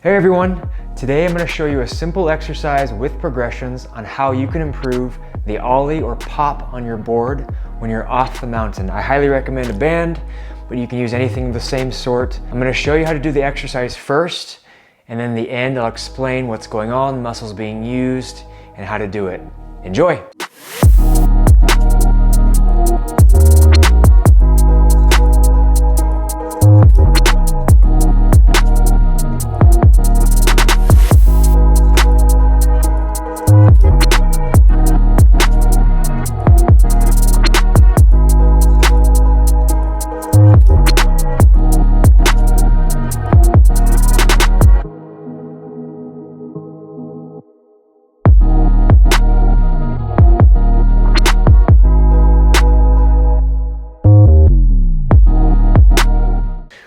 Hey everyone, today I'm going to show you a simple exercise with progressions on how you can improve the ollie or pop on your board when you're off the mountain. I highly recommend a band, but you can use anything of the same sort. I'm going to show you how to do the exercise first, and then in the end I'll explain what's going on, the muscles being used, and how to do it. Enjoy!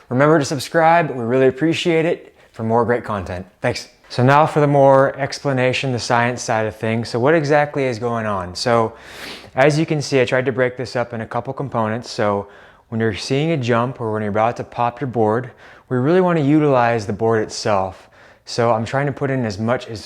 Remember to subscribe, we really appreciate it, for more great content. Thanks. So now for the more explanation, the science side of things. So what exactly is going on? So as you can see, I tried to break this up in a couple components. So when you're seeing a jump or when you're about to pop your board, we really want to utilize the board itself. So I'm trying to put in as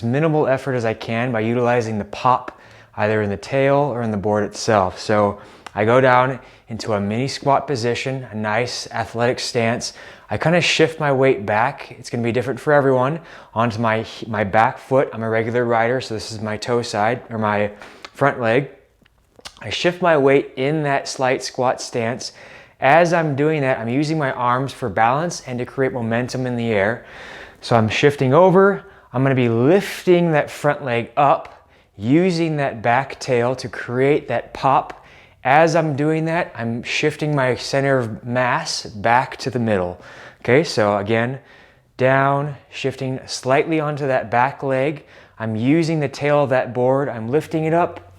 minimal effort as I can by utilizing the pop either in the tail or in the board itself. So I go down into a mini squat position, a nice athletic stance. I kind of shift my weight back. It's going to be different for everyone. Onto my back foot. I'm a regular rider, so this is my toe side or my front leg. I shift my weight in that slight squat stance. As I'm doing that, I'm using my arms for balance and to create momentum in the air. So I'm shifting over. I'm going to be lifting that front leg up, using that back tail to create that pop. As I'm doing that, I'm shifting my center of mass back to the middle. Okay, so again, down, shifting slightly onto that back leg. I'm using the tail of that board, I'm lifting it up,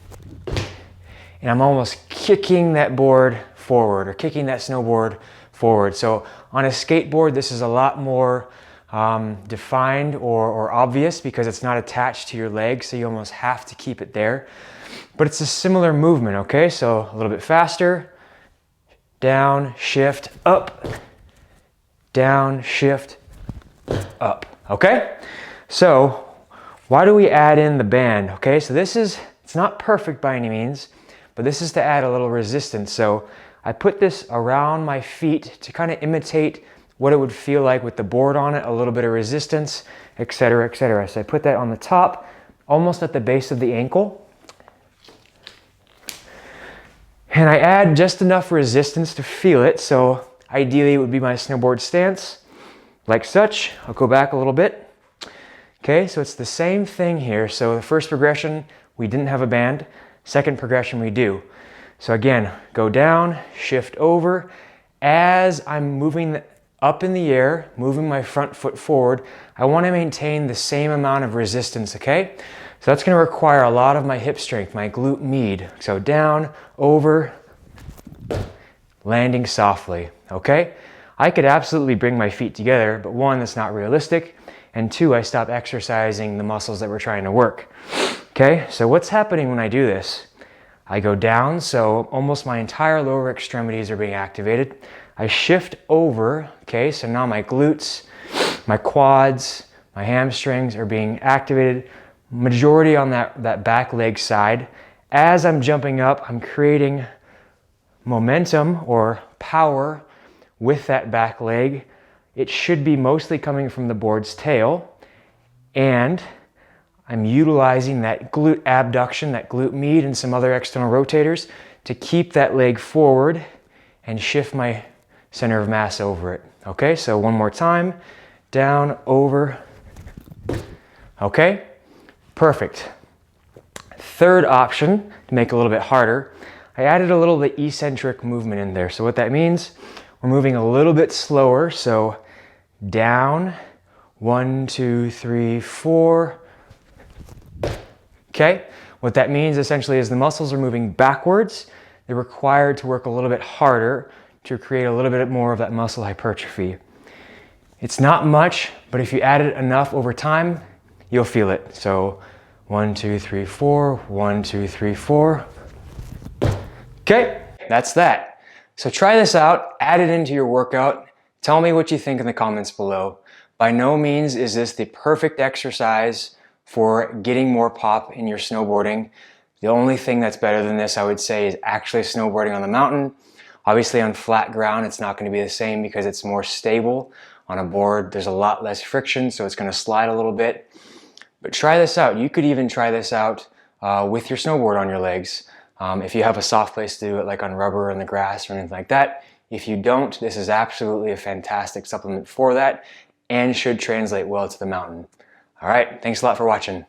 and I'm almost kicking that board forward, or kicking that snowboard forward. So on a skateboard, this is a lot more defined or obvious because it's not attached to your leg, so you almost have to keep it there. But it's a similar movement, okay? So a little bit faster, down, shift, up, down, shift, up, okay? So why do we add in the band, okay? So it's not perfect by any means, but this is to add a little resistance. So I put this around my feet to kind of imitate what it would feel like with the board on it, a little bit of resistance, etc., etc. So I put that on the top, almost at the base of the ankle. And I add just enough resistance to feel it. So ideally it would be my snowboard stance, like such. I'll go back a little bit. Okay, so it's the same thing here. So the first progression, we didn't have a band. Second progression, we do. So again, go down, shift over. As I'm moving up in the air, moving my front foot forward, I want to maintain the same amount of resistance, okay? So that's going to require a lot of my hip strength, my glute med. So down, over, landing softly, okay? I could absolutely bring my feet together, but one, that's not realistic, and two, I stop exercising the muscles that we're trying to work. Okay, so what's happening when I do this? I go down, so almost my entire lower extremities are being activated. I shift over, okay, so now my glutes, my quads, my hamstrings are being activated, majority on that back leg side. As I'm jumping up, I'm creating momentum or power with that back leg. It should be mostly coming from the board's tail, and I'm utilizing that glute abduction, that glute med, and some other external rotators to keep that leg forward and shift my center of mass over it. Okay, so one more time, down, over, okay? Perfect. Third option, to make it a little bit harder, I added a little bit eccentric movement in there. So what that means, we're moving a little bit slower. So down, 1, 2, 3, 4. Okay, what that means essentially is the muscles are moving backwards. They're required to work a little bit harder to create a little bit more of that muscle hypertrophy. It's not much, but if you add it enough over time, you'll feel it. So 1, 2, 3, 4, 1, 2, 3, 4. Okay, that's that. So try this out, add it into your workout. Tell me what you think in the comments below. By no means is this the perfect exercise for getting more pop in your snowboarding. The only thing that's better than this, I would say, is actually snowboarding on the mountain. Obviously on flat ground, it's not going to be the same because it's more stable. On a board, there's a lot less friction, so it's going to slide a little bit. But try this out. You could even try this out with your snowboard on your legs. If you have a soft place to do it, like on rubber or in the grass or anything like that. If you don't, this is absolutely a fantastic supplement for that and should translate well to the mountain. All right, thanks a lot for watching.